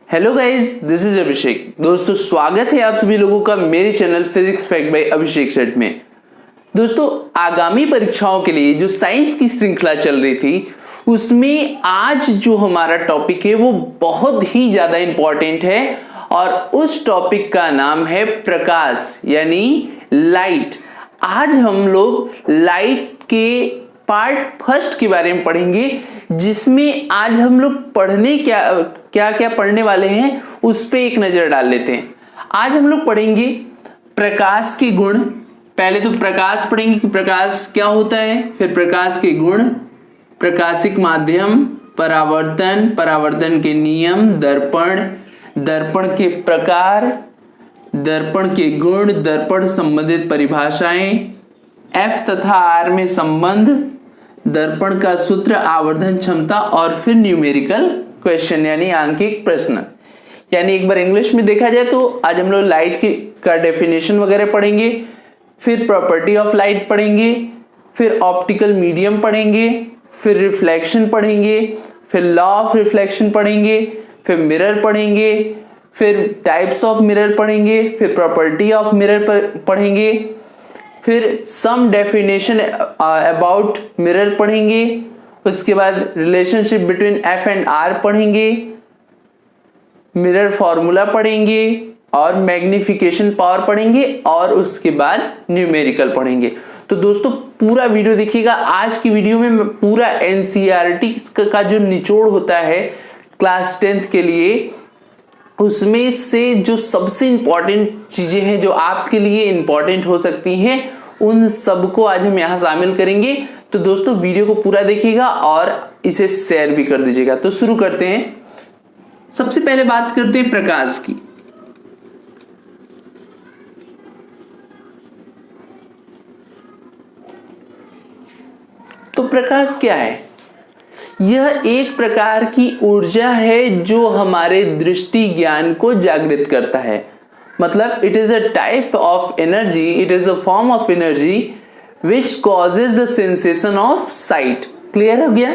Hello guys, this is अभिषेक। दोस्तों, स्वागत है आप सभी लोगों का मेरे चैनल फिजिक्स फैक्ट बाय अभिषेक सेट में। दोस्तों, आगामी परीक्षाओं के लिए जो साइंस की श्रृंखला चल रही थी उसमें आज जो हमारा टॉपिक है वो बहुत ही ज्यादा इंपॉर्टेंट है और उस टॉपिक का नाम है प्रकाश यानी लाइट। आज हम लोग लाइट के पार्ट फर्स्ट के बारे में पढ़ेंगे, जिसमें आज हम लोग क्या पढ़ने वाले हैं उस पे एक नजर डाल लेते हैं। आज हम लोग पढ़ेंगे प्रकाश के गुण। पहले तो प्रकाश पढ़ेंगे कि प्रकाश क्या होता है, फिर प्रकाश के गुण, प्रकाशिक माध्यम, परावर्तन, परावर्तन के नियम, दर्पण, दर्पण के प्रकार, दर्पण के गुण, दर्पण संबंधित परिभाषाएं, एफ तथा आर में संबंध, दर्पण का सूत्र, आवर्धन क्षमता और फिर न्यूमेरिकल क्वेश्चन यानी आंकिक प्रश्न। यानी एक बार इंग्लिश में देखा जाए तो आज हम लोग लाइट का डेफिनेशन वगैरह पढ़ेंगे, फिर प्रॉपर्टी ऑफ लाइट पढ़ेंगे, फिर ऑप्टिकल मीडियम पढ़ेंगे, फिर रिफ्लेक्शन पढ़ेंगे, फिर लॉ ऑफ रिफ्लेक्शन पढ़ेंगे, फिर मिरर पढ़ेंगे, फिर टाइप्स ऑफ मिरर पढ़ेंगे, फिर प्रॉपर्टी ऑफ मिरर पढ़ेंगे, फिर सम डेफिनेशन अबाउट मिरर पढ़ेंगे, उसके बाद relationship between F and R पढ़ेंगे, मिरर फॉर्मूला पढ़ेंगे और मैग्निफिकेशन पावर पढ़ेंगे और उसके बाद न्यूमेरिकल पढ़ेंगे। तो दोस्तों, पूरा वीडियो देखिएगा। आज की वीडियो में मैं पूरा एनसीईआरटी का जो निचोड़ होता है क्लास 10th के लिए, उसमें से जो सबसे इंपॉर्टेंट चीजें हैं जो आपके लिए इंपॉर्टेंट हो सकती हैं, उन सबको आज हम यहां शामिल करेंगे। तो दोस्तों, वीडियो को पूरा देखिएगा और इसे शेयर भी कर दीजिएगा। तो शुरू करते हैं। सबसे पहले बात करते हैं प्रकाश की। तो प्रकाश क्या है? यह एक प्रकार की ऊर्जा है जो हमारे दृष्टि ज्ञान को जागृत करता है। मतलब it is a type of energy, it is a form of energy which causes the sensation of site. Clear हो गया?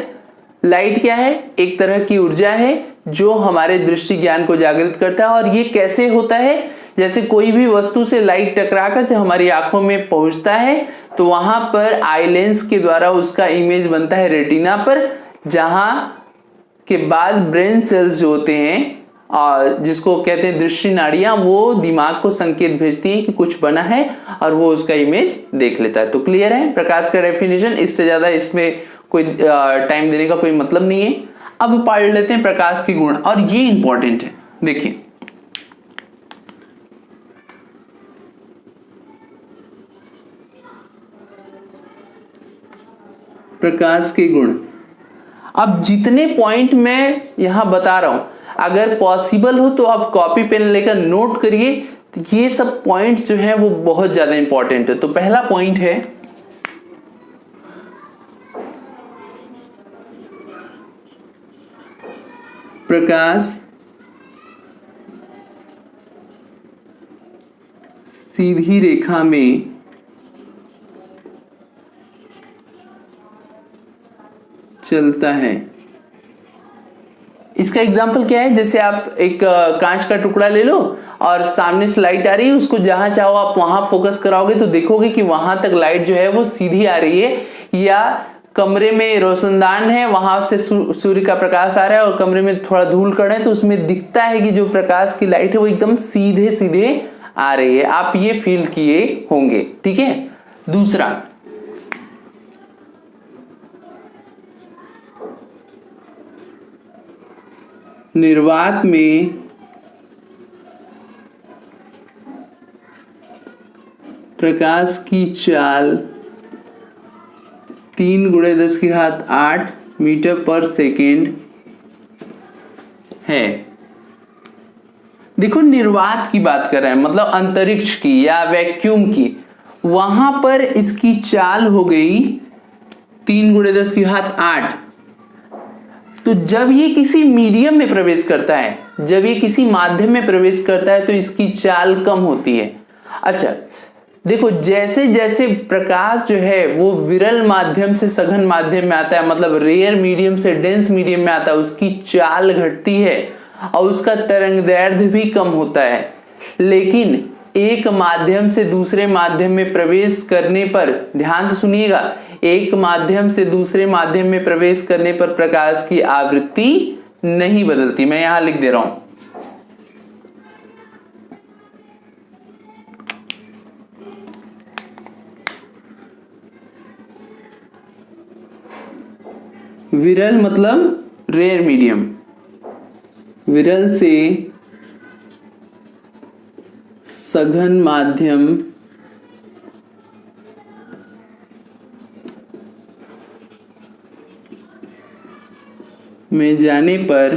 लाइट क्या है? एक तरह की ऊर्जा है जो हमारे दृष्टि ज्ञान को जागृत करता है। और ये कैसे होता है? जैसे कोई भी वस्तु से लाइट टकराकर जब हमारी आंखों में पहुंचता है तो वहां पर आई लेंस के द्वारा उसका इमेज बनता है रेटिना पर, जहां के बाद ब्रेन सेल्स जो होते हैं और जिसको कहते हैं दृष्टि नाड़ियां, वो दिमाग को संकेत भेजती हैं कि कुछ बना है और वो उसका इमेज देख लेता है। तो क्लियर है प्रकाश का डेफिनेशन। इससे ज्यादा इसमें कोई टाइम देने का कोई मतलब नहीं है। अब पढ़ लेते हैं प्रकाश के गुण, और ये इंपॉर्टेंट है। देखिए, प्रकाश के गुण। अब जितने पॉइंट मैं यहां बता रहा हूं, अगर पॉसिबल हो तो आप कॉपी पेन लेकर नोट करिए। तो ये सब पॉइंट जो है वो बहुत ज्यादा इंपॉर्टेंट है। तो पहला पॉइंट है प्रकाश सीधी रेखा में चलता है। इसका एग्जाम्पल क्या है? जैसे आप एक कांच का टुकड़ा ले लो और सामने से लाइट आ रही है, उसको जहां चाहो आप वहां फोकस कराओगे तो देखोगे कि वहां तक लाइट जो है वो सीधी आ रही है। या कमरे में रोशनदान है, वहां से सूर्य का प्रकाश आ रहा है और कमरे में थोड़ा धूल कण है, तो उसमें दिखता है कि जो प्रकाश की लाइट है वो एकदम सीधे सीधे आ रही है। आप ये फील किए होंगे। ठीक है। दूसरा, निर्वात में प्रकाश की चाल 3×10⁸ मीटर पर सेकेंड है। देखो, निर्वात की बात कर रहे हैं, मतलब अंतरिक्ष की या वैक्यूम की। वहां पर इसकी चाल हो गई 3×10⁸। तो जब ये किसी मीडियम में प्रवेश करता है, जब ये किसी माध्यम में प्रवेश करता है तो इसकी चाल कम होती है। अच्छा, देखो, जैसे जैसे प्रकाश जो है वो विरल माध्यम से सघन माध्यम में आता है, मतलब रेयर मीडियम से डेंस मीडियम में आता है, उसकी चाल घटती है। और उसका तरंगदैर्ध्य भी कम होता है। लेकिन एक माध्यम से दूसरे माध्यम में प्रवेश करने पर, ध्यान से सुनिएगा, एक माध्यम से दूसरे माध्यम में प्रवेश करने पर प्रकाश की आवृत्ति नहीं बदलती। मैं यहां लिख दे रहा हूं, विरल मतलब रेयर मीडियम, विरल से सघन माध्यम में जाने पर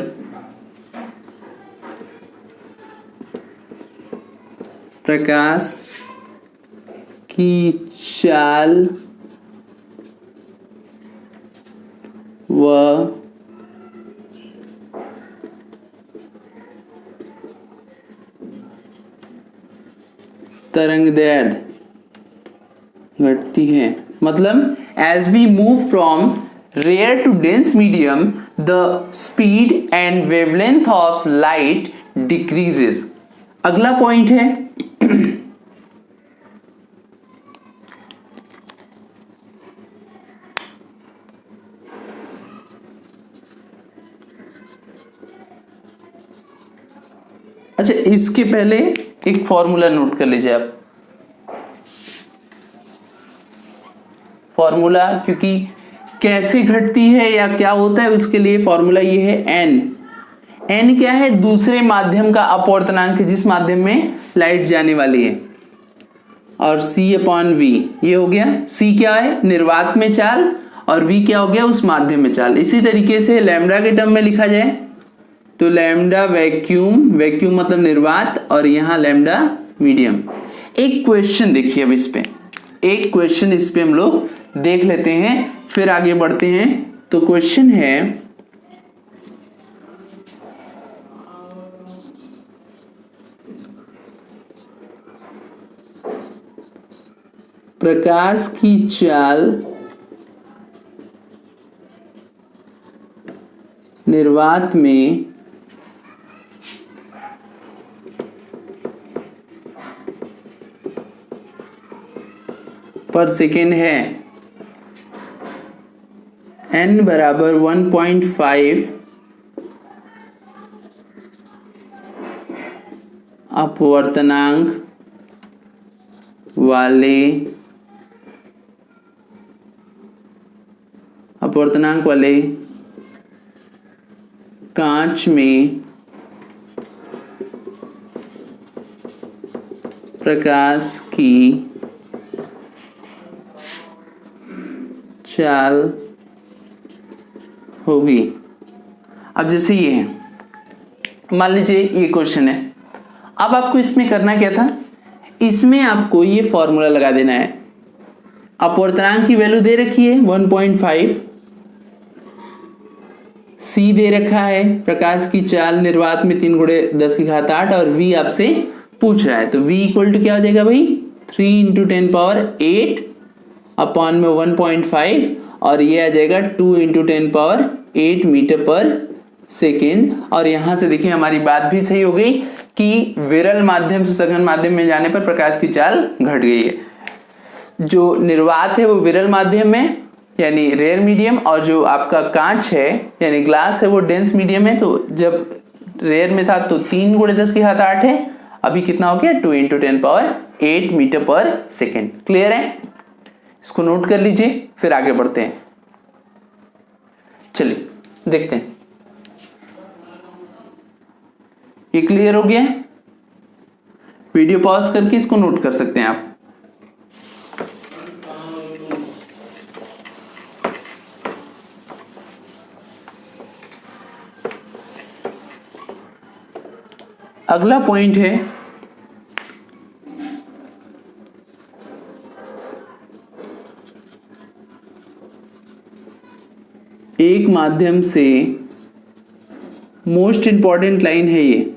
प्रकाश की चाल व तरंगदैर्ध्य घटती है। मतलब as we move from rare to dense medium the speed and wavelength of light decreases. अगला पॉइंट है अच्छा, इसके पहले एक फॉर्मूला नोट कर लीजिए आप। फॉर्मूला, क्योंकि कैसे घटती है या क्या होता है उसके लिए फॉर्मूला ये है एन। एन क्या है? दूसरे माध्यम का अपवर्तनांक जिस माध्यम में लाइट जाने वाली है, और सी अपॉन वी ये हो गया। सी क्या है? निर्वात में चाल, और वी क्या हो गया? उस माध्यम में चाल। इसी तरीके से लैम्डा के टर्म में लिखा जाए तो लैम्डा वैक्यूम, वैक्यूम मतलब निर्वात, और यहां लैम्डा मीडियम। एक क्वेश्चन देखिए, अब इस पे एक क्वेश्चन इस पे हम लोग देख लेते हैं, फिर आगे बढ़ते हैं। तो क्वेश्चन है, प्रकाश की चाल निर्वात में पर सेकेंड है, n बराबर 1.5 अपवर्तनांक वाले कांच में प्रकाश की चाल होगी। अब जैसे ये है, मान लीजिए ये क्वेश्चन है। अब आपको इसमें करना क्या था? इसमें आपको ये फॉर्मूला लगा देना है। अपवर्तनांक की वैल्यू दे रखी है 1.5, सी दे रखा है, प्रकाश की चाल निर्वात में 3 × 10⁸, और वी आपसे पूछ रहा है। तो v इक्वल टू क्या हो जाएगा भाई? 3 × 10⁸ अपॉन में 1.5, और ये आ जाएगा 2 × 10⁸ मीटर पर सेकेंड। और यहां से देखिए हमारी बात भी सही हो गई कि विरल माध्यम से सघन माध्यम में जाने पर प्रकाश की चाल घट गई है। जो निर्वात है वो विरल माध्यम में यानी रेयर मीडियम, और जो आपका कांच है यानी ग्लास है वो डेंस मीडियम है। तो जब रेयर में था तो 3 × 10⁸ है, अभी कितना हो गया? 2 × 10⁸ मीटर पर सेकेंड। क्लियर है? इसको नोट कर लीजिए, फिर आगे बढ़ते हैं। चलिए देखते हैं, ये क्लियर हो गया? वीडियो पॉज करके इसको नोट कर सकते हैं आप। अगला पॉइंट है एक माध्यम से, मोस्ट इंपॉर्टेंट लाइन है ये,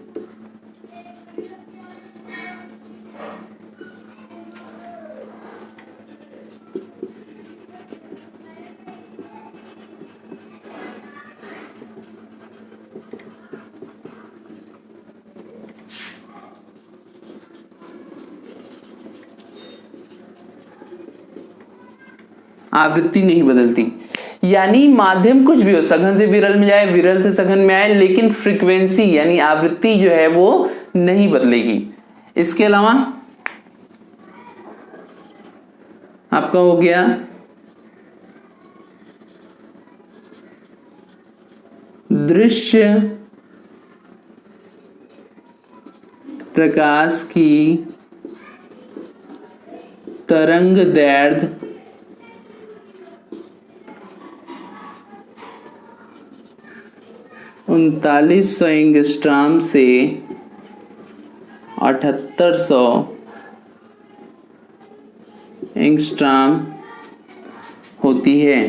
आवृत्ति नहीं बदलती। यानी माध्यम कुछ भी हो, सघन से विरल में जाए, विरल से सघन में आए, लेकिन फ्रीक्वेंसी यानी आवृत्ति जो है वो नहीं बदलेगी। इसके अलावा आपका हो गया दृश्य प्रकाश की तरंग दैर्ध्य 3900 एंगस्ट्रॉम से 7800 एंगस्ट्रॉम होती है।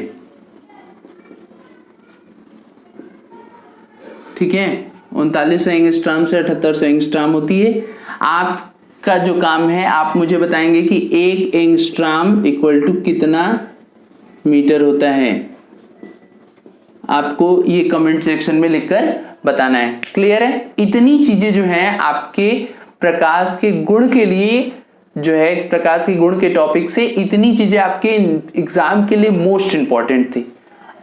ठीक है, 3900 एंगस्ट्रॉम से 7800 एंगस्ट्रॉम होती है। आपका जो काम है, आप मुझे बताएंगे कि 1 एंगस्ट्रॉम इक्वल टू कितना मीटर होता है। आपको ये कमेंट सेक्शन में लिखकर बताना है। क्लियर है? इतनी चीजें जो हैं आपके प्रकाश के गुण के लिए, जो है प्रकाश के गुण के टॉपिक से इतनी चीजें आपके एग्जाम के लिए मोस्ट इंपॉर्टेंट थी।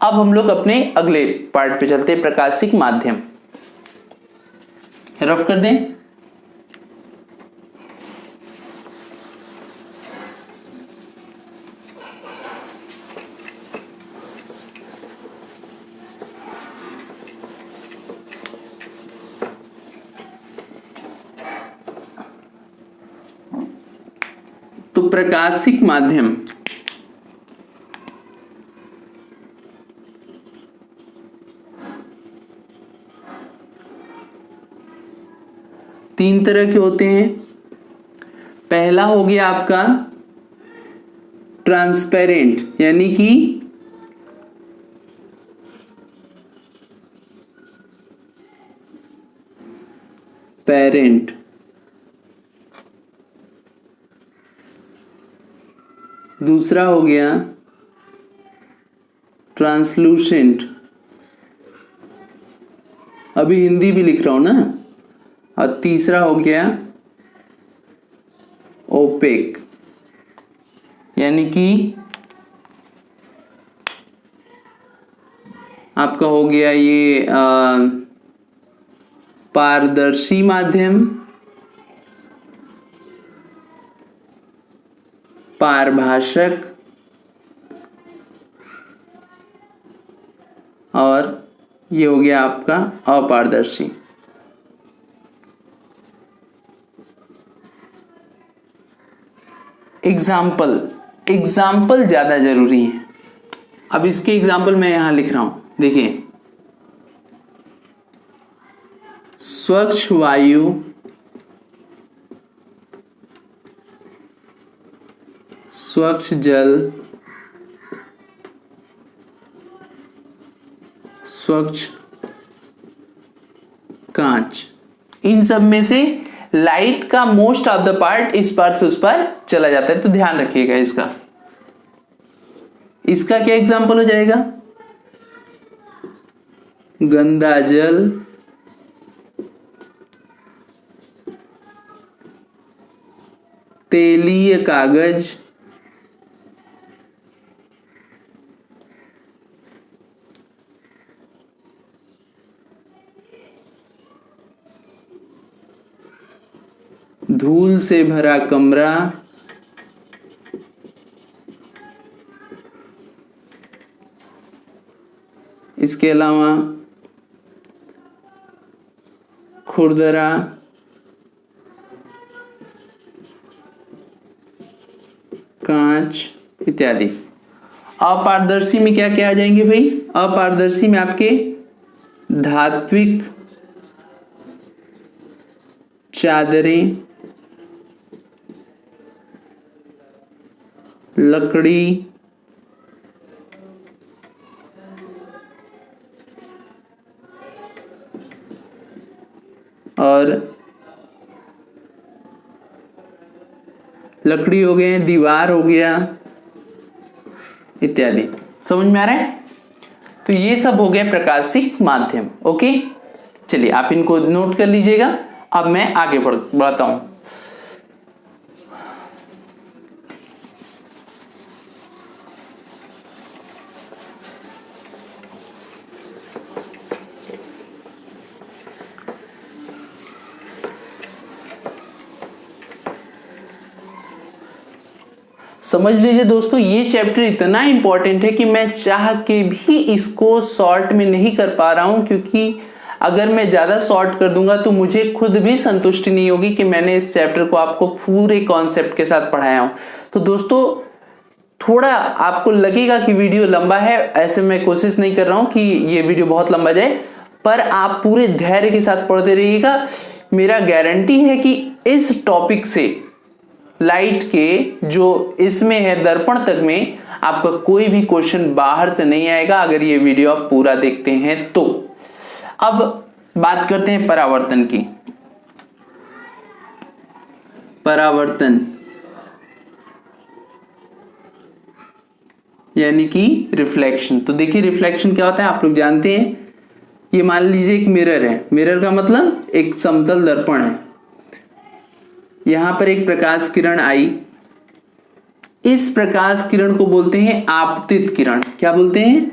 अब हम लोग अपने अगले पार्ट पे चलते हैं, प्रकाशिक माध्यम। रफ कर दें। तो प्रकाशिक माध्यम तीन तरह के होते हैं। पहला हो गया आपका ट्रांसपेरेंट, यानी कि पेरेंट। दूसरा हो गया ट्रांसलूसेंट, अभी हिंदी भी लिख रहा हूं ना। और तीसरा हो गया ओपेक, यानी कि आपका हो गया ये पारदर्शी माध्यम, पारभाषक और ये हो गया आपका अपारदर्शी। एग्जाम्पल ज्यादा जरूरी है। अब इसके एग्जाम्पल मैं यहां लिख रहा हूं, देखिए। स्वच्छ वायु, स्वच्छ जल, स्वच्छ कांच, इन सब में से लाइट का मोस्ट ऑफ द पार्ट इस पार से उस पार चला जाता है, तो ध्यान रखिएगा इसका। इसका क्या एग्जाम्पल हो जाएगा? गंदा जल, तेलीय कागज, धूल से भरा कमरा, इसके अलावा खुरदरा, कांच इत्यादि। अपारदर्शी में क्या क्या आ जाएंगे भाई? अपारदर्शी में आपके धात्विक चादरें, लकड़ी, और लकड़ी हो गए, दीवार हो गया इत्यादि। समझ में आ रहा है? तो ये सब हो गया प्रकाशिक माध्यम। ओके, चलिए आप इनको नोट कर लीजिएगा। अब मैं आगे बढ़ता हूं। समझ लीजिए दोस्तों, ये चैप्टर इतना इंपॉर्टेंट है कि मैं चाह के भी इसको शॉर्ट में नहीं कर पा रहा हूं, क्योंकि अगर मैं ज्यादा शॉर्ट कर दूंगा तो मुझे खुद भी संतुष्टि नहीं होगी कि मैंने इस चैप्टर को आपको पूरे कॉन्सेप्ट के साथ पढ़ाया हूं। तो दोस्तों थोड़ा आपको लगेगा कि वीडियो लंबा है, ऐसे मैं कोशिश नहीं कर रहा हूं कि ये वीडियो बहुत लंबा जाए, पर आप पूरे धैर्य के साथ पढ़ते रहिएगा। मेरा गारंटी है कि इस टॉपिक से लाइट के जो इसमें है दर्पण तक में आपका कोई भी क्वेश्चन बाहर से नहीं आएगा, अगर ये वीडियो आप पूरा देखते हैं तो। अब बात करते हैं परावर्तन की। परावर्तन यानी कि रिफ्लेक्शन। तो देखिए रिफ्लेक्शन क्या होता है, आप लोग जानते हैं। ये मान लीजिए एक मिरर है, मिरर का मतलब एक समतल दर्पण है। यहां पर एक प्रकाश किरण आई, इस प्रकाश किरण को बोलते हैं आपतित किरण। क्या बोलते हैं?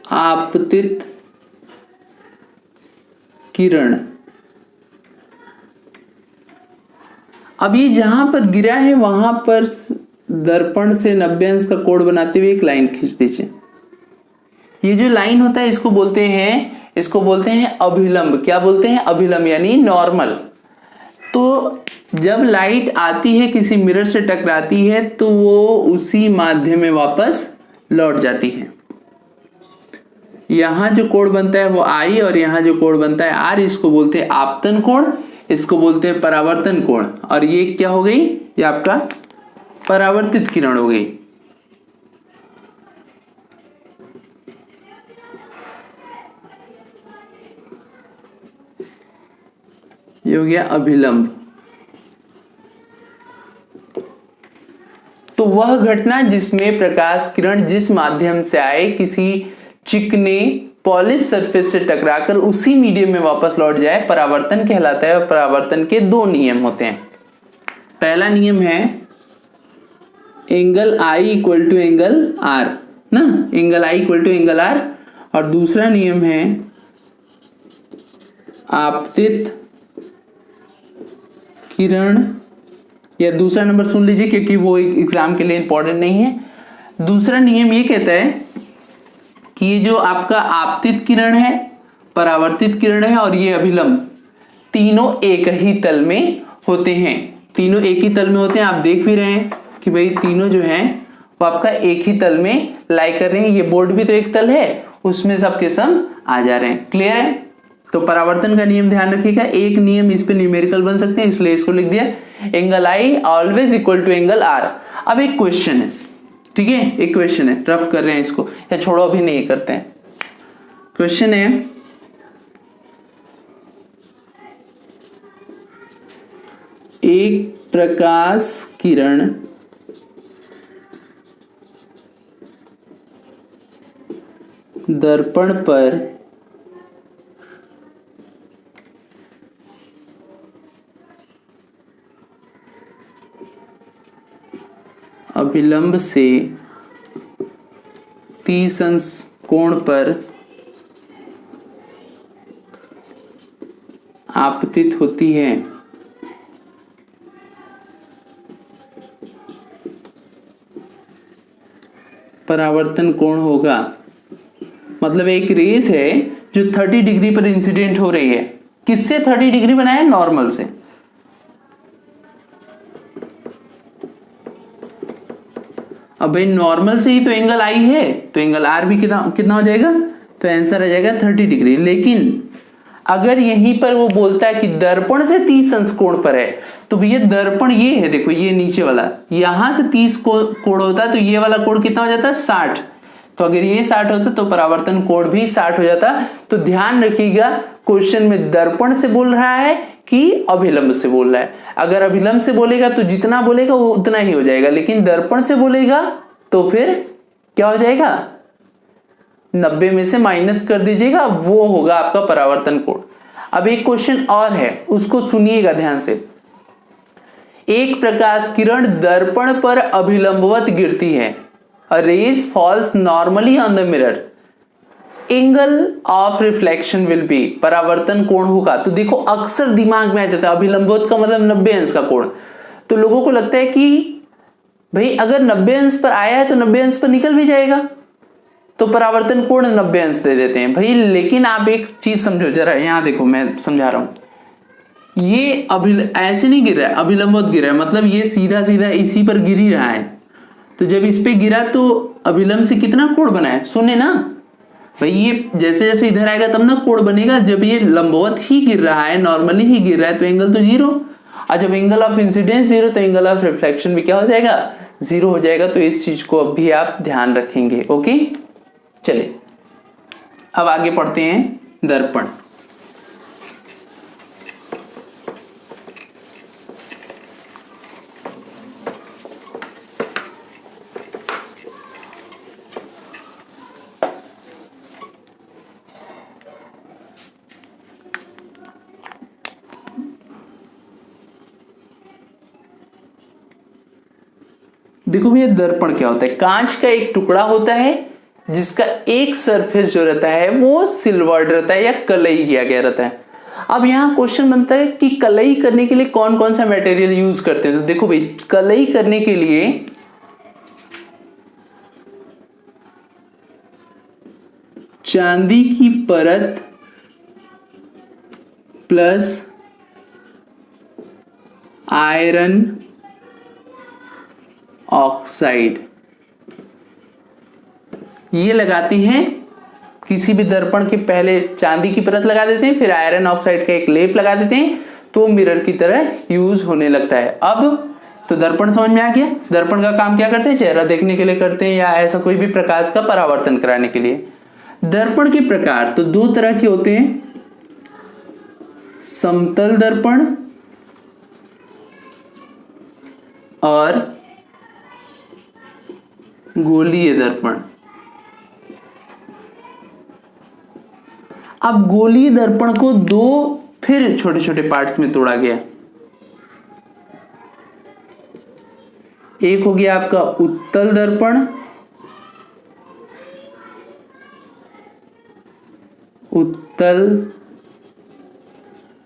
आपतित किरण। अब ये जहां पर गिरा है वहां पर दर्पण से 90 अंश का कोण बनाते हुए एक लाइन खींच दीजिए। ये जो लाइन होता है इसको बोलते हैं अभिलंब। क्या बोलते हैं? अभिलंब यानी नॉर्मल। तो जब लाइट आती है किसी मिरर से टकराती है तो वो उसी माध्यम में वापस लौट जाती है। यहां जो कोण बनता है वो आई और यहां जो कोण बनता है आर, इसको बोलते हैं आपतन कोण, इसको बोलते हैं परावर्तन कोण। और ये क्या हो गई? ये आपका परावर्तित किरण हो गई। ये हो गया अभिलंब। तो वह घटना जिसमें प्रकाश किरण जिस माध्यम से आए किसी चिकने पॉलिश सरफेस से टकराकर उसी मीडियम में वापस लौट जाए, परावर्तन कहलाता है। और परावर्तन के दो नियम होते हैं। पहला नियम है angle I equal to angle R ना, angle I equal to angle R। और दूसरा नियम है आपतित किरण, या दूसरा नंबर सुन लीजिए क्योंकि वो एग्जाम के लिए इंपॉर्टेंट नहीं है। दूसरा नियम ये कहता है कि ये जो आपका आपतित किरण है, परावर्तित किरण है और ये अभिलंब, तीनों एक ही तल में होते हैं। तीनों एक ही तल में होते हैं। आप देख भी रहे हैं कि भाई तीनों जो हैं वो आपका एक ही तल में लाई कर रहे हैं। ये बोर्ड भी तो एक तल है, उसमें सबके सब आ जा रहे हैं। क्लियर है? तो परावर्तन का नियम ध्यान रखिएगा। एक नियम इस पे न्यूमेरिकल बन सकते हैं, इसलिए इसको लिख दिया, angle I always equal to angle R। अब एक क्वेश्चन है, ठीक है, एक क्वेश्चन है, रफ कर रहे हैं इसको या छोड़ो अभी नहीं करते हैं। क्वेश्चन है एक प्रकाश किरण दर्पण पर अभिलंब से 30 अंश कोण पर आपतित होती है। परावर्तन कोण होगा। मतलब एक रेस है जो 30 डिग्री पर इंसिडेंट हो रही है। किससे 30 डिग्री बनाया? नॉर्मल से। अब भाई नॉर्मल से ही तो एंगल I है, तो एंगल R भी कितना हो जाएगा? तो आंसर आ जाएगा 30 डिग्री। लेकिन अगर यहीं पर वो बोलता है कि दर्पण से 30 अंश कोण पर है, तो भैया दर्पण ये है, देखो ये नीचे वाला, यहां से 30 कोण होता है तो ये वाला कोण कितना हो जाता है? 60। तो अगर ये 60 होता तो परावर्तन कोण भी 60 हो जाता। तो ध्यान रखिएगा क्वेश्चन में दर्पण से बोल रहा है कि अभिलंब से बोल रहा है। अगर अभिलंब से बोलेगा तो जितना बोलेगा वो उतना ही हो जाएगा, लेकिन दर्पण से बोलेगा तो फिर क्या हो जाएगा? 90 में से माइनस कर दीजिएगा, वो होगा आपका परावर्तन कोण। अब एक क्वेश्चन और है, उसको सुनिएगा ध्यान से। एक प्रकाश किरण दर्पण पर अभिलंबवत गिरती है। A rays falls normally on the mirror. Angle of reflection will be, परावर्तन कोण होगा। तो देखो अक्सर दिमाग में आ जाता है अभिलंबवत का मतलब 90 अंश का कोण। तो लोगों को लगता है कि भाई अगर 90 अंश पर आया है तो 90 अंश पर निकल भी जाएगा, तो परावर्तन कोण 90 अंश दे देते हैं भाई। लेकिन आप एक चीज समझो जरा, यहां देखो मैं समझा रहा हूं, ये ऐसे नहीं गिर रहा है, अभिलंबवत गिर रहा है, मतलब ये सीधा सीधा इसी पर गिर ही रहा है। तो जब इस पे गिरा तो अभिलंब से कितना कोण बना है, शून्य ना भाई। ये जैसे जैसे इधर आएगा तब ना कोण बनेगा, जब ये लंबवत ही गिर रहा है, नॉर्मली ही गिर रहा है, तो एंगल तो जीरो। और जब एंगल ऑफ इंसिडेंस जीरो तो एंगल ऑफ रिफ्लेक्शन भी क्या हो जाएगा, जीरो हो जाएगा। तो इस चीज को अब भी आप ध्यान रखेंगे। ओके, चलिए अब आगे पढ़ते हैं दर्पण। देखो भैया दर्पण क्या होता है, कांच का एक टुकड़ा होता है जिसका एक सरफेस जो रहता है वो सिल्वर्ड रहता है या कलई किया गया रहता है। अब यहां क्वेश्चन बनता है कि कलई करने के लिए कौन कौन सा मटेरियल यूज करते हैं। तो देखो भाई, कलई करने के लिए चांदी की परत प्लस आयरन ऑक्साइड ये लगाते हैं किसी भी दर्पण के। पहले चांदी की परत लगा देते हैं, फिर आयरन ऑक्साइड का एक लेप लगा देते हैं, तो मिरर की तरह यूज होने लगता है। अब तो दर्पण समझ में आ गया। दर्पण का काम क्या करते हैं, चेहरा देखने के लिए करते हैं या ऐसा कोई भी प्रकाश का परावर्तन कराने के लिए। दर्पण के प्रकार तो दो तरह के होते हैं, समतल दर्पण और गोलीय दर्पण। अब गोलीय दर्पण को दो फिर छोटे छोटे पार्ट्स में तोड़ा गया। एक हो गया आपका उत्तल दर्पण, उत्तल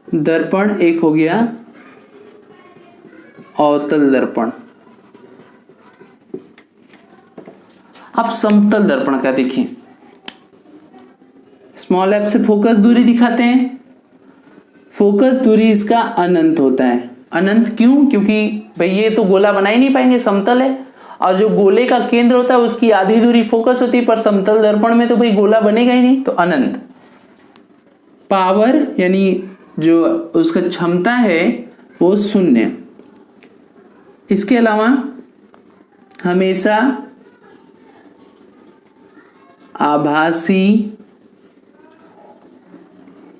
दर्पण, एक हो गया अवतल दर्पण। अब समतल दर्पण का देखिए, स्मॉल एफ से फोकस दूरी दिखाते हैं। फोकस दूरी इसका अनंत होता है। अनंत क्यों, क्योंकि भाई ये तो गोला बना ही नहीं पाएंगे, समतल है, और जो गोले का केंद्र होता है उसकी आधी दूरी फोकस होती है, पर समतल दर्पण में तो भाई गोला बनेगा ही नहीं, तो अनंत। पावर यानी जो उसका क्षमता है वो शून्य। इसके अलावा हमेशा आभासी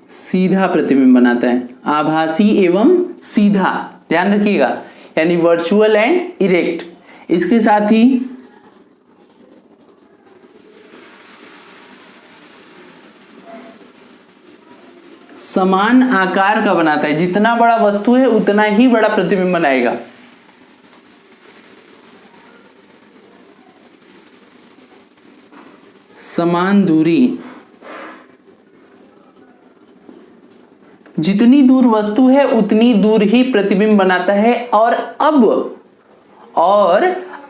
सीधा प्रतिबिंब बनाता है। आभासी एवं सीधा, ध्यान रखिएगा, यानी वर्चुअल एंड इरेक्ट। इसके साथ ही समान आकार का बनाता है। जितना बड़ा वस्तु है उतना ही बड़ा प्रतिबिंब बनाएगा। समान दूरी, जितनी दूर वस्तु है उतनी दूर ही प्रतिबिंब बनाता है। और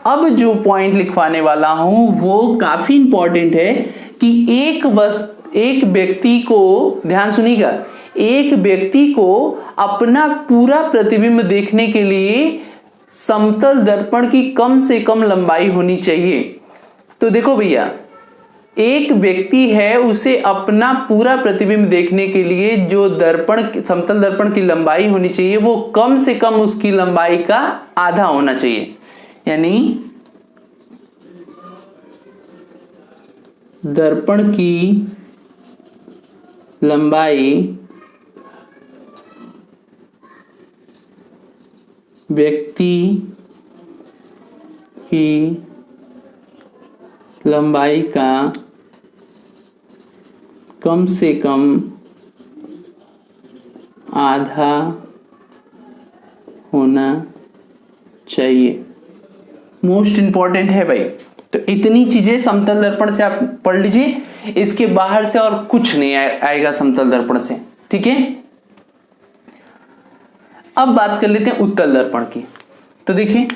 अब जो पॉइंट लिखवाने वाला हूं वो काफी इंपॉर्टेंट है कि एक व्यक्ति को, ध्यान सुनिएगा, एक व्यक्ति को अपना पूरा प्रतिबिंब देखने के लिए समतल दर्पण की कम से कम लंबाई होनी चाहिए। तो देखो भैया, एक व्यक्ति है, उसे अपना पूरा प्रतिबिंब देखने के लिए जो दर्पण, समतल दर्पण की लंबाई होनी चाहिए वो कम से कम उसकी लंबाई का आधा होना चाहिए। यानी दर्पण की लंबाई व्यक्ति की लंबाई का कम से कम आधा होना चाहिए। मोस्ट इंपॉर्टेंट है भाई। तो इतनी चीजें समतल दर्पण से आप पढ़ लीजिए, इसके बाहर से और कुछ नहीं आएगा समतल दर्पण से, ठीक है। अब बात कर लेते हैं उत्तल दर्पण की। तो देखिए,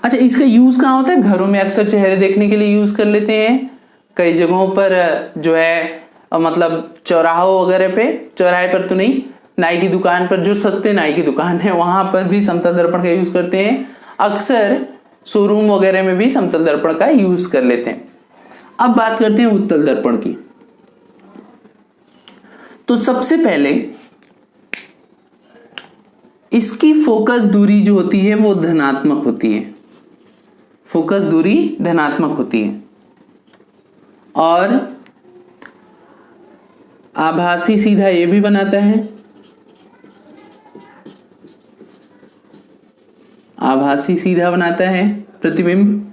अच्छा, इसका यूज कहाँ होता है? घरों में अक्सर चेहरे देखने के लिए यूज कर लेते हैं। कई जगहों पर जो है मतलब चौराहों वगैरह पे, चौराहे पर तो नहीं, नाई की दुकान पर, जो सस्ते नाई की दुकान है वहां पर भी समतल दर्पण का यूज करते हैं। अक्सर शोरूम वगैरह में भी समतल दर्पण का यूज कर लेते हैं। अब बात करते हैं उत्तल दर्पण की। तो सबसे पहले इसकी फोकस दूरी जो होती है वो धनात्मक होती है। फोकस दूरी धनात्मक होती है और आभासी सीधा ये भी बनाता है, आभासी सीधा बनाता है, प्रतिबिंब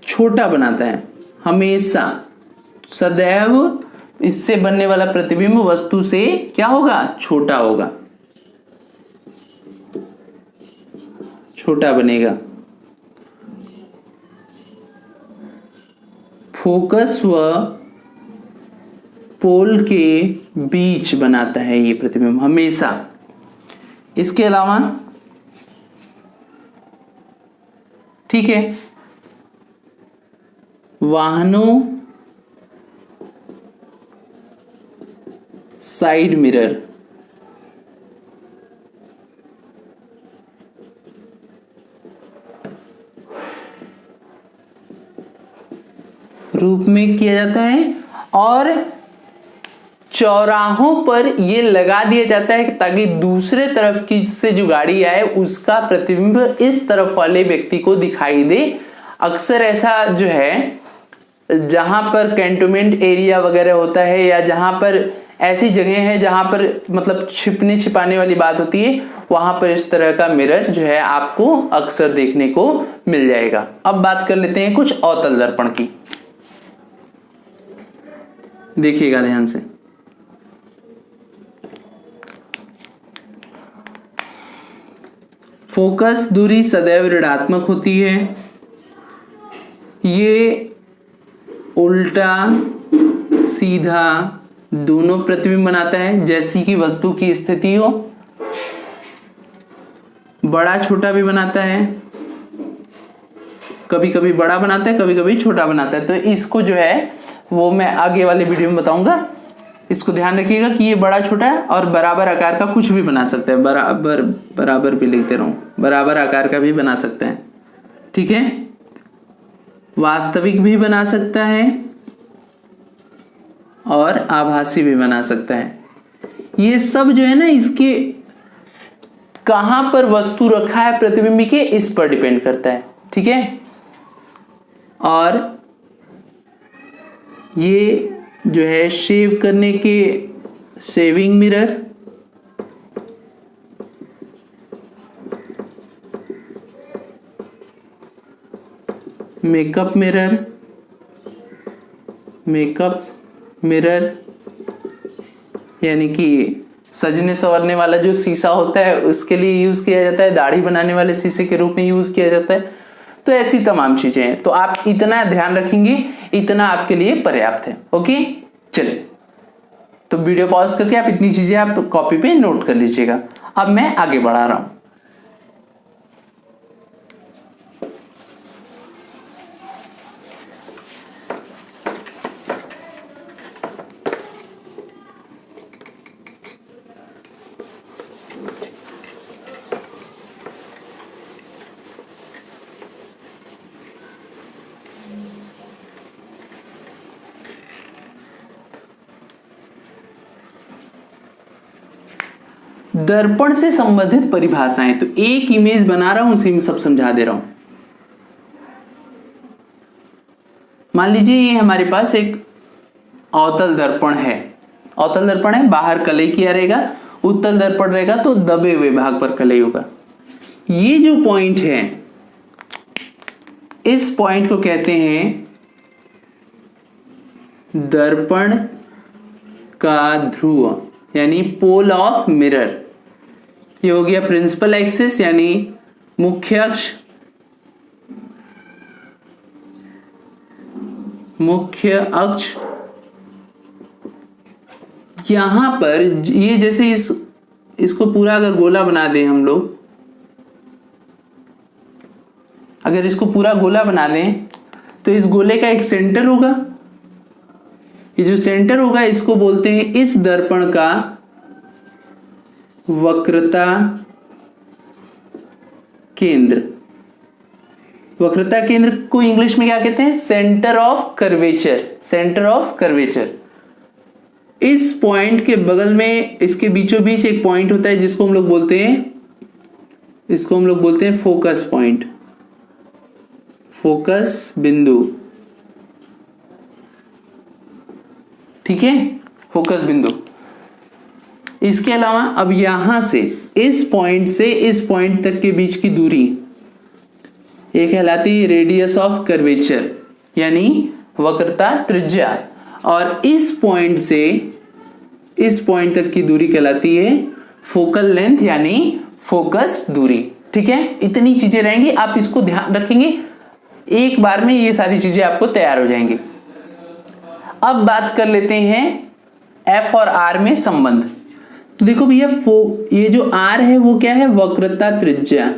छोटा बनाता है। हमेशा सदैव इससे बनने वाला प्रतिबिंब वस्तु से क्या होगा? छोटा होगा, छोटा बनेगा। फोकस व पोल के बीच बनाता है ये प्रतिबिंब हमेशा। इसके अलावा ठीक है, वाहनों साइड मिरर, रूप में किया जाता है और चौराहों पर ये लगा दिया जाता है ताकि दूसरे तरफ की से जो गाड़ी आए उसका प्रतिबिंब इस तरफ वाले व्यक्ति को दिखाई दे। अक्सर ऐसा जो है जहां पर कैंटोनमेंट एरिया वगैरह होता है या जहां पर ऐसी जगह है जहां पर मतलब छिपने छिपाने वाली बात होती है, वहां पर इस तरह का मिरर जो है आपको अक्सर देखने को मिल जाएगा। अब बात कर लेते हैं कुछ अवतल दर्पण की। देखिएगा ध्यान से। फोकस दूरी सदैव ऋणात्मक होती है। ये उल्टा सीधा दोनों प्रतिबिंब बनाता है जैसी कि वस्तु की स्थिति हो। बड़ा छोटा भी बनाता है, कभी कभी बड़ा बनाता है, कभी कभी छोटा बनाता है। तो इसको जो है वो मैं आगे वाले वीडियो में बताऊंगा। इसको ध्यान रखिएगा कि ये बड़ा छोटा है और बराबर आकार का कुछ भी बना सकते हैं। बराबर बराबर भी लिखते रहूं, बराबर आकार का भी बना सकते हैं, ठीक है। वास्तविक भी बना सकता है और आभासी भी बना सकता है। ये सब जो है ना, इसके कहां पर वस्तु रखा है प्रतिबिंब के, इस पर डिपेंड करता है, ठीक है। और ये जो है शेव करने के shaving mirror, makeup mirror, makeup mirror यानी कि सजने संवरने वाला जो शीशा होता है उसके लिए यूज किया जाता है, दाढ़ी बनाने वाले शीशे के रूप में यूज किया जाता है। तो ऐसी तमाम चीजें हैं। तो आप इतना ध्यान रखेंगे, इतना आपके लिए पर्याप्त है। ओके, चलिए तो वीडियो पॉज करके आप इतनी चीजें आप कॉपी पे नोट कर लीजिएगा। अब मैं आगे बढ़ा रहा हूं। दर्पण से संबंधित परिभाषाएं, तो एक इमेज बना रहा हूं, उसी में सब समझा दे रहा हूं। मान लीजिए ये हमारे पास एक अवतल दर्पण है। अवतल दर्पण है, बाहर कलई किया रहेगा। उत्तल दर्पण रहेगा तो दबे हुए भाग पर कलई होगा। ये जो पॉइंट है, इस पॉइंट को कहते हैं दर्पण का ध्रुव यानी पोल ऑफ मिरर। ये हो गया प्रिंसिपल एक्सिस यानी मुख्य अक्ष, मुख्य अक्ष। यहां पर ये जैसे इसको पूरा अगर गोला बना दें हम लोग, अगर इसको पूरा गोला बना दें तो इस गोले का एक सेंटर होगा, ये जो सेंटर होगा इसको बोलते हैं इस दर्पण का वक्रता केंद्र। वक्रता केंद्र को इंग्लिश में क्या कहते हैं? Centre of curvature. Centre of curvature. इस पॉइंट के बगल में, इसके बीचों बीच एक पॉइंट होता है जिसको हम लोग बोलते हैं फोकस पॉइंट, फोकस बिंदु। ठीक है, फोकस बिंदु। इसके अलावा अब यहां से इस पॉइंट से इस पॉइंट तक के बीच की दूरी ये कहलाती है रेडियस ऑफ कर्वेचर, यानी वक्रता त्रिज्या। और इस पॉइंट से इस पॉइंट तक की दूरी कहलाती है फोकल लेंथ, यानी फोकस दूरी। ठीक है, इतनी चीजें रहेंगी, आप इसको ध्यान रखेंगे, एक बार में ये सारी चीजें आपको तैयार हो जाएंगी। अब बात कर लेते हैं एफ और आर में संबंध। तो देखो भैया, ये जो आर है वो क्या है? वक्रता त्रिज्या।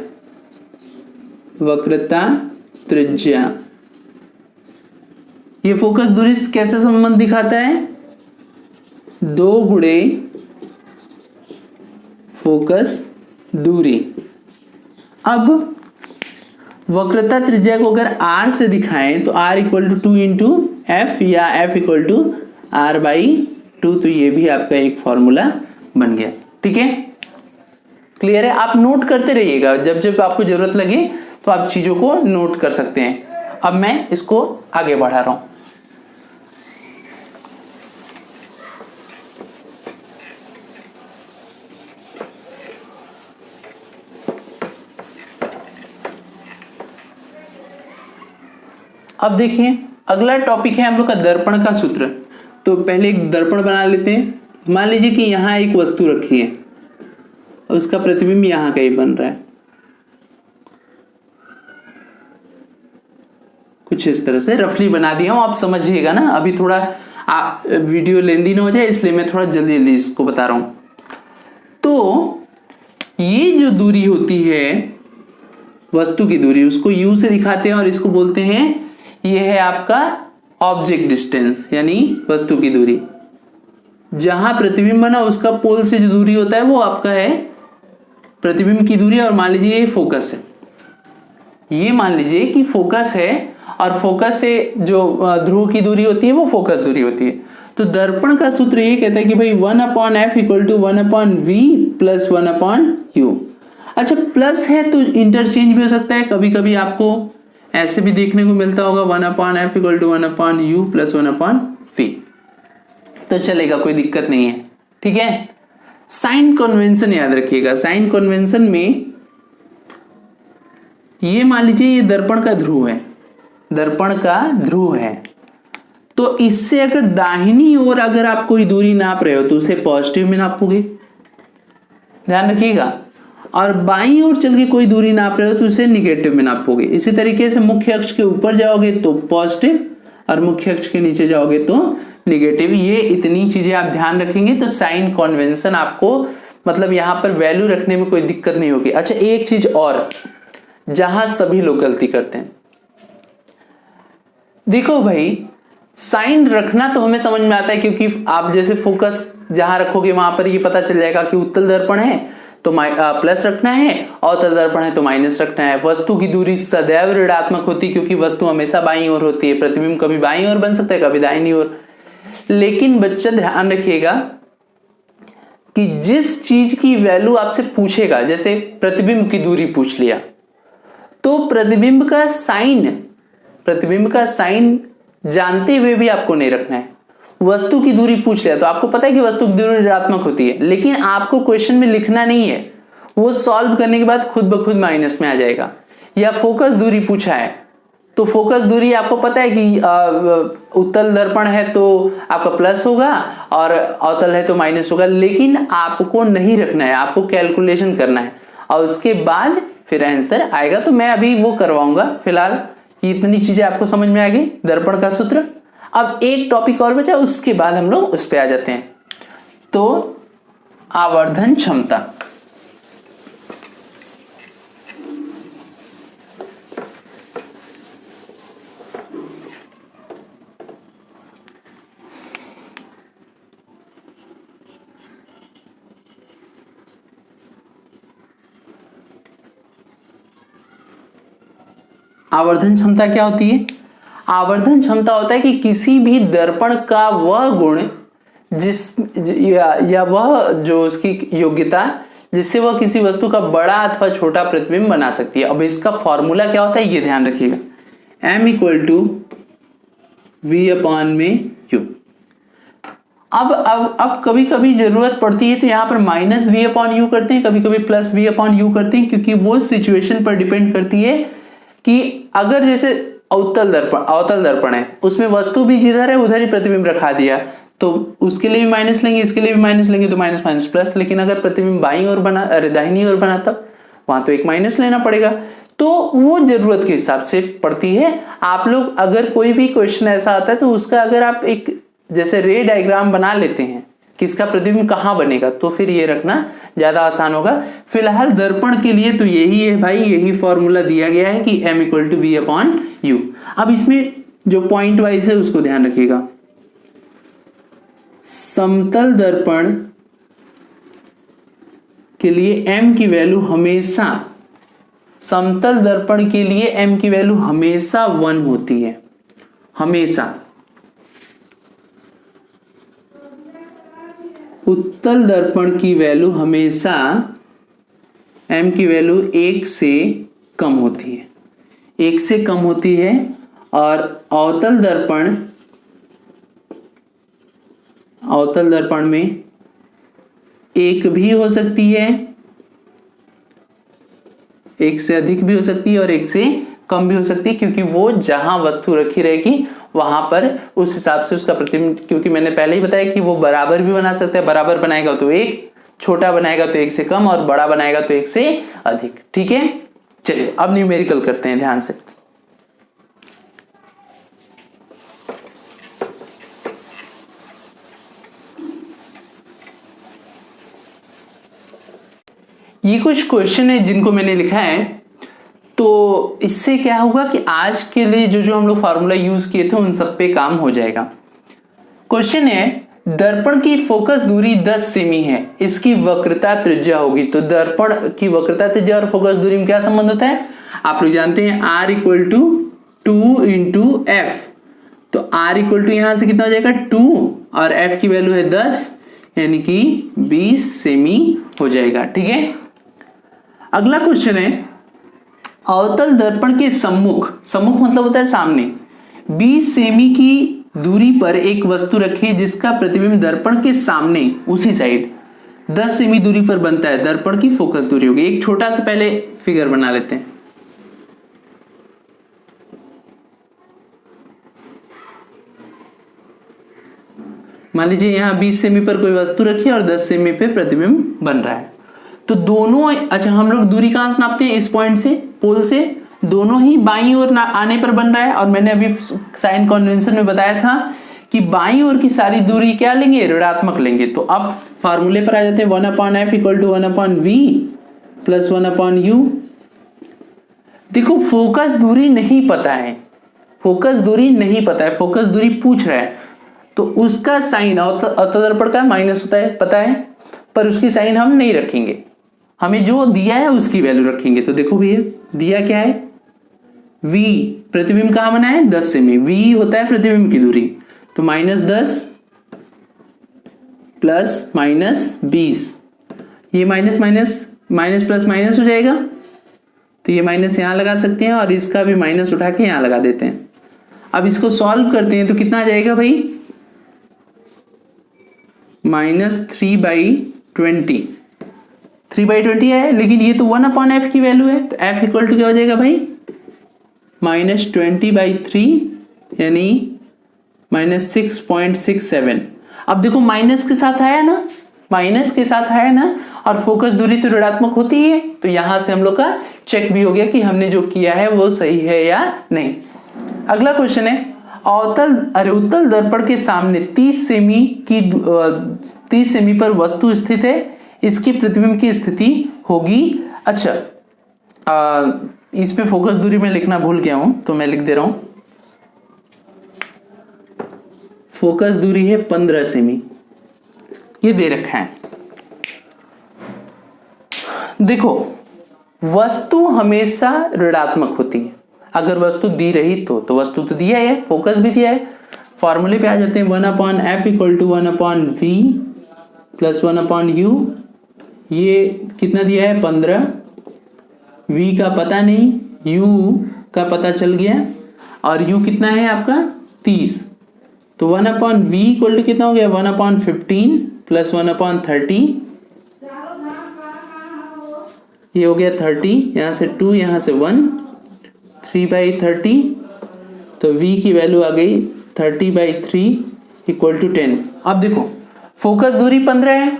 वक्रता त्रिज्या। ये फोकस दूरी कैसे संबंध दिखाता है? 2 गुणे फोकस दूरी। अब वक्रता त्रिज्या को अगर r से दिखाएं तो r equal to 2 into F या f इक्वल टू r/2, तो ये भी आपका एक फॉर्मूला बन गया। ठीक है, क्लियर है? आप नोट करते रहिएगा, जब जब आपको जरूरत लगे तो आप चीजों को नोट कर सकते हैं। अब मैं इसको आगे बढ़ा रहा हूं। अब देखिए, अगला टॉपिक है हम लोग का दर्पण का सूत्र। तो पहले एक दर्पण बना लेते हैं। मान लीजिए कि यहां एक वस्तु रखी है और उसका प्रतिबिंब यहां कहीं बन रहा है, कुछ इस तरह से रफली बना दिया हूं, आप समझिएगा ना। अभी थोड़ा वीडियो लेंदी ना हो जाए, इसलिए मैं थोड़ा जल्दी जल्दी इसको बता रहा हूं। तो ये जो दूरी होती है वस्तु की दूरी, उसको u से दिखाते हैं और इसको बोलते हैं, ये है आपका ऑब्जेक्ट डिस्टेंस, यानी वस्तु की दूरी। जहां प्रतिबिंब बना उसका पोल से जो दूरी होता है वो आपका है प्रतिबिंब की दूरी। और मान लीजिए ये फोकस है, ये मान लीजिए कि फोकस है और फोकस से जो ध्रुव की दूरी होती है वो फोकस दूरी होती है। तो दर्पण का सूत्र ये कहता है कि भाई 1/f equal to 1/v plus 1/u। अच्छा, प्लस है तो इंटरचेंज भी हो सकता है, कभी कभी आपको ऐसे भी देखने को मिलता होगा 1/f equal to 1/u plus 1/v, तो चलेगा, कोई दिक्कत नहीं है। ठीक है, साइन कन्वेंशन याद रखिएगा। साइन कन्वेंशन में ये मान लीजिए ये दर्पण का ध्रुव है, दर्पण का ध्रुव है, तो इससे अगर दाहिनी ओर अगर आप कोई दूरी नाप रहे हो तो उसे पॉजिटिव में नापोगे, ध्यान रखिएगा। और बाईं ओर चल के कोई दूरी नाप रहे हो तो उसे निगेटिव में नापोगे। इसी तरीके से मुख्य अक्ष के ऊपर जाओगे तो पॉजिटिव और मुख्य अक्ष के नीचे जाओगे तो निगेटिव। ये इतनी चीजें आप ध्यान रखेंगे तो साइन कन्वेंशन आपको, मतलब यहां पर वैल्यू रखने में कोई दिक्कत नहीं होगी। अच्छा, एक चीज और जहां सभी लोग गलती करते हैं, देखो भाई, साइन रखना तो हमें समझ में आता है, क्योंकि आप जैसे फोकस जहां रखोगे वहां पर ये पता चल जाएगा कि उत्तल दर्पण है तो प्लस रखना है, अवतल दर्पण है तो माइनस रखना है। वस्तु की दूरी सदैव ऋणात्मक होती है क्योंकि वस्तु हमेशा बाईं ओर होती है, प्रतिबिंब कभी बाईं ओर बन सकता है कभी दाहिनी ओर। लेकिन बच्चा ध्यान रखिएगा कि जिस चीज की वैल्यू आपसे पूछेगा, जैसे प्रतिबिंब की दूरी पूछ लिया, तो प्रतिबिंब का साइन जानते हुए भी आपको नहीं रखना है। वस्तु की दूरी पूछ लिया तो आपको पता है कि वस्तु की दूरी ऋणात्मक होती है, लेकिन आपको क्वेश्चन में लिखना नहीं है, वो सॉल्व करने के बाद खुद ब खुद माइनस में आ जाएगा। या फोकस दूरी पूछा है तो फोकस दूरी आपको पता है कि उत्तल दर्पण है तो आपका प्लस होगा और अवतल है तो माइनस होगा, लेकिन आपको नहीं रखना है, आपको कैलकुलेशन करना है और उसके बाद फिर आंसर आएगा। तो मैं अभी वो करवाऊंगा। फिलहाल इतनी चीजें आपको समझ में आ गई, दर्पण का सूत्र। अब एक टॉपिक और बचा, उसके बाद हम लोग उस पे आ जाते हैं। तो आवर्धन क्षमता। आवर्धन क्षमता क्या होती है? आवर्धन क्षमता होता है कि किसी भी दर्पण का वह गुण या वह जो उसकी योग्यता जिससे वह किसी वस्तु का बड़ा अथवा छोटा प्रतिबिंब बना सकती है। अब इसका फॉर्मूला क्या होता है ये ध्यान रखिएगा, m = v/u। अब कभी कभी जरूरत पड़ती है तो यहाँ पर -v/u करते हैं, कभी कभी +v/u करते हैं, क्योंकि वो सिचुएशन पर डिपेंड करती है कि अगर जैसे अवतल दर्पण है, उसमें वस्तु भी जिधर है उधर ही प्रतिबिंब रखा दिया, तो उसके लिए भी माइनस लेंगे, इसके लिए भी माइनस लेंगे, तो माइनस माइनस प्लस। लेकिन अगर प्रतिबिंब दाहिनी ओर बना तब वहां तो एक माइनस लेना पड़ेगा। तो वो जरूरत के हिसाब से पड़ती है। आप लोग अगर कोई भी क्वेश्चन ऐसा आता है तो उसका अगर आप एक जैसे रे डायग्राम बना लेते हैं कि इसका प्रतिबिंब कहाँ बनेगा, तो फिर ये रखना ज्यादा आसान होगा। फिलहाल दर्पण के लिए तो यही है भाई, यही फॉर्मूला दिया गया है कि m = v/u। अब इसमें जो पॉइंट वाइज है उसको ध्यान रखिएगा। समतल दर्पण के लिए m की वैल्यू हमेशा, समतल दर्पण के लिए m की वैल्यू हमेशा 1 होती है, हमेशा। उत्तल दर्पण की वैल्यू हमेशा m की वैल्यू 1 से कम होती है, 1 से कम होती है। और अवतल दर्पण में 1 भी हो सकती है, 1 से अधिक भी हो सकती है और 1 से कम भी हो सकती है, क्योंकि वो जहां वस्तु रखी रहेगी वहां पर उस हिसाब से उसका प्रतिबिंब, क्योंकि मैंने पहले ही बताया कि वो बराबर भी बना सकता है। बराबर बनाएगा तो 1, छोटा बनाएगा तो 1 से कम, और बड़ा बनाएगा तो 1 से अधिक। ठीक है, चलिए अब न्यूमेरिकल करते हैं ध्यान से। ये कुछ क्वेश्चन है जिनको मैंने लिखा है, तो इससे क्या होगा कि आज के लिए जो हम लोग फार्मूला यूज किए थे उन सब पे काम हो जाएगा। क्वेश्चन है, दर्पण की फोकस दूरी 10 सेमी है, इसकी वक्रता त्रिज्या होगी। तो दर्पण की वक्रता त्रिज्या और फोकस दूरी में क्या संबंध होता है? आप लोग जानते हैं r = 2 × f। तो r = यहां से कितना हो जाएगा 2, और f की वैल्यू है 10, यानी कि 20 सेमी हो जाएगा। ठीक है, अगला क्वेश्चन है, अवतल दर्पण के सम्मुख मतलब होता है सामने, 20 सेमी की दूरी पर एक वस्तु रखी जिसका प्रतिबिंब दर्पण के सामने उसी साइड 10 सेमी दूरी पर बनता है। दर्पण की फोकस दूरी होगी। एक छोटा सा पहले फिगर बना लेते हैं। मान लीजिए यहां 20 सेमी पर कोई वस्तु रखी है और 10 सेमी पे प्रतिबिंब बन रहा है। तो दोनों, अच्छा हम लोग दूरी कहां से नापते हैं? इस पॉइंट से, पोल से। दोनों ही बाईं ओर आने पर बन रहा है, और मैंने अभी साइन कन्वेंशन में बताया था कि बाईं ओर की सारी दूरी क्या लेंगे? ऋणात्मक लेंगे। तो अब फार्मूले पर आ जाते हैं, 1/f = 1/v + 1/u। देखो फोकस दूरी नहीं पता है, फोकस दूरी नहीं पता है, फोकस दूरी पूछ रहा है, तो उसका साइन अवतल दर्पण का माइनस होता है, पता है, पर उसकी साइन हम नहीं रखेंगे, हमें जो दिया है उसकी वैल्यू रखेंगे। तो देखो भैया दिया क्या है? v, प्रतिबिंब कहां बना है? 10 सेमी। v होता है प्रतिबिंब की दूरी, तो -10 प्लस -20, ये माइनस प्लस माइनस हो जाएगा, तो ये माइनस यहां लगा सकते हैं और इसका भी माइनस उठा के यहां लगा देते हैं। अब इसको सॉल्व करते हैं तो कितना आ जाएगा भाई? -3/20, 3/20 है, लेकिन ये तो 1/f की वैल्यू है, तो f = क्या हो जाएगा भाई? -20/3, यानी -6.67। अब देखो माइनस के साथ आया ना, माइनस के साथ आया ना, और फोकस दूरी तो ऋणात्मक होती है, तो यहां से हम लोग का चेक भी हो गया कि हमने जो किया है वो सही है या नहीं। अगला क्वेश्चन है, उत्तल दर्पण के सामने 30 सेमी पर वस्तु स्थित है, इसकी प्रतिबिंब की स्थिति होगी। अच्छा, इस पे फोकस दूरी में लिखना भूल गया हूं, तो मैं लिख दे रहा हूं, फोकस दूरी है 15 सेमी, ये दे रखा है। देखो वस्तु हमेशा ऋणात्मक होती है, अगर वस्तु दी रही तो वस्तु तो दिया है, फोकस भी दिया है। फॉर्मूले पे आ जाते हैं, 1/f equal to 1/v plus 1/u। ये कितना दिया है 15, v का पता नहीं, u का पता चल गया, और u कितना है आपका 30। तो 1/v इक्वल टू कितना हो गया 1/15 प्लस 1/30, ये हो गया 30, यहाँ से 2 यहाँ से 1, 3/30। तो v की वैल्यू आ गई 30/3 इक्वल टू 10। अब देखो फोकस दूरी 15 है,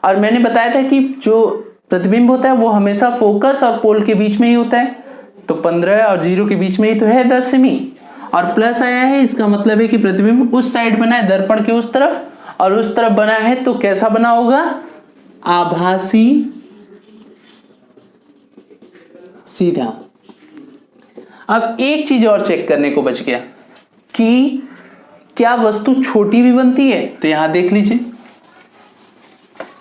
और मैंने बताया था कि जो प्रतिबिंब होता है वो हमेशा फोकस और पोल के बीच में ही होता है, तो 15 और 0 के बीच में ही तो है 10 सेमी, और प्लस आया है, इसका मतलब है कि प्रतिबिंब उस साइड बना है दर्पण के उस तरफ, और उस तरफ बना है तो कैसा बना होगा, आभासी सीधा। अब एक चीज और चेक करने को बच गया कि क्या वस्तु छोटी भी बनती है, तो यहां देख लीजिए,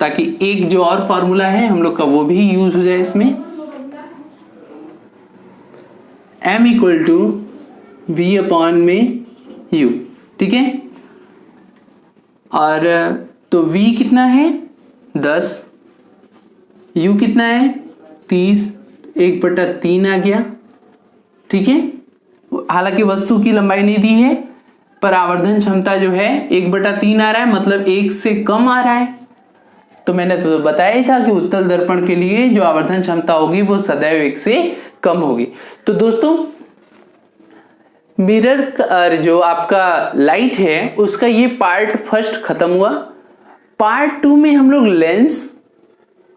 ताकि एक जो और फॉर्मूला है हम लोग का वो भी यूज हो जाए इसमें। m equal to v upon में u, ठीक है। और तो v कितना है 10, u कितना है 30, 1/3 आ गया, ठीक है। हालांकि वस्तु की लंबाई नहीं दी है, पर आवर्धन क्षमता जो है 1/3 आ रहा है, मतलब 1 से कम आ रहा है। तो मैंने तो बताया ही था कि उत्तल दर्पण के लिए जो आवर्धन क्षमता होगी वो सदैव 1 से कम होगी। तो दोस्तों मिरर जो आपका लाइट है उसका ये पार्ट फर्स्ट खत्म हुआ। पार्ट 2 में हम लोग लेंस,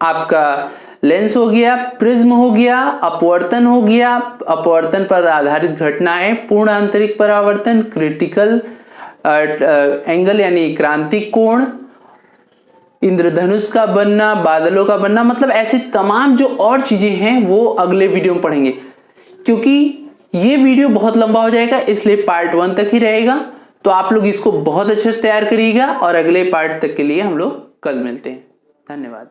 आपका लेंस हो गया, प्रिज्म हो गया, अपवर्तन हो गया, अपवर्तन पर आधारित घटनाएं, पूर्ण आंतरिक परावर्तन, क्रिटिकल एंगल यानी क्रांतिक कोण, इंद्रधनुष का बनना, बादलों का बनना, मतलब ऐसी तमाम जो और चीजें हैं वो अगले वीडियो में पढ़ेंगे। क्योंकि ये वीडियो बहुत लंबा हो जाएगा इसलिए पार्ट 1 तक ही रहेगा। तो आप लोग इसको बहुत अच्छे से तैयार करिएगा, और अगले पार्ट तक के लिए हम लोग कल मिलते हैं। धन्यवाद।